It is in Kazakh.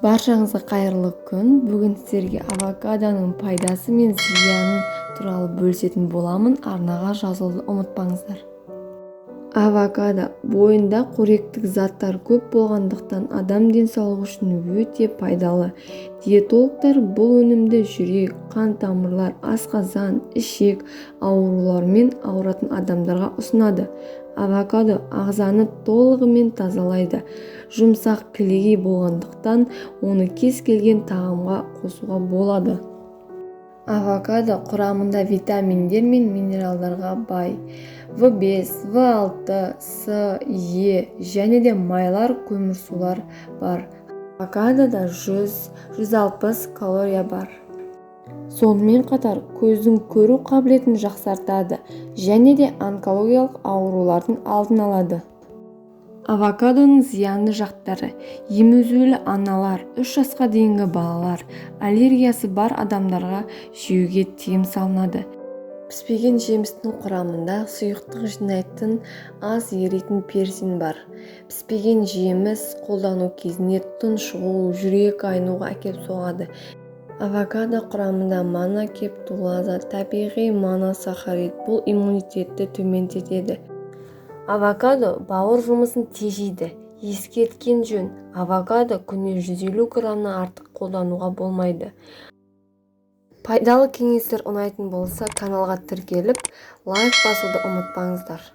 Баршаңызға қайырлы күн. Бүгін сіздерге авокадоның пайдасы мен зияны туралы бөлісетін боламын. Арнаға жазылуды ұмытпаңыздар. Авокадо бойында қоректік заттар көп болғандықтан адам денсаулығы үшін өте пайдалы. Диетологтар бұл өнімді жүрек, қан тамырлар, асқазан, ішек ауруларымен ауыратын адамдарға ұсынады. Авокадо ағзаны толығымен тазалайды. Жұмсақ кілегей болғандықтан оны кез келген тағамға қосуға болады. Авокадо құрамында витаминдер мен минералдарға бай. В5, В6, С, Е және де майлар, көмірсулар бар. Авокадода 100-160 калория бар. Сонымен қатар көздің көру қабілетін жақсартады және де онкологиялық аурулардың алдын алады. Авокадоның зиянды жақтары: емізулі аналар, 3 жасқа дейінгі балалар, аллергиясы бар адамдарға жеуге тыйым салынады. Піспеген жемістің құрамында сұйықтық жинайтын, аз еритін персин бар. Піспеген жеміс қолдану кезінде тұншығу, жүрек айнуға әкеліп соғады. Авокадо құрамында монокептулаза, табиғи моносахарид, бұл иммунитетті төмендетеді. Авокадо бауыр жұмысын тежейді. Ескерткен жөн, авокадо күніне 150 граммнан артық қолдануға болмайды. Пайдалы кеңестер ұнайтын болса, каналға тіркеліп, лайк басуды ұмытпаңыздар.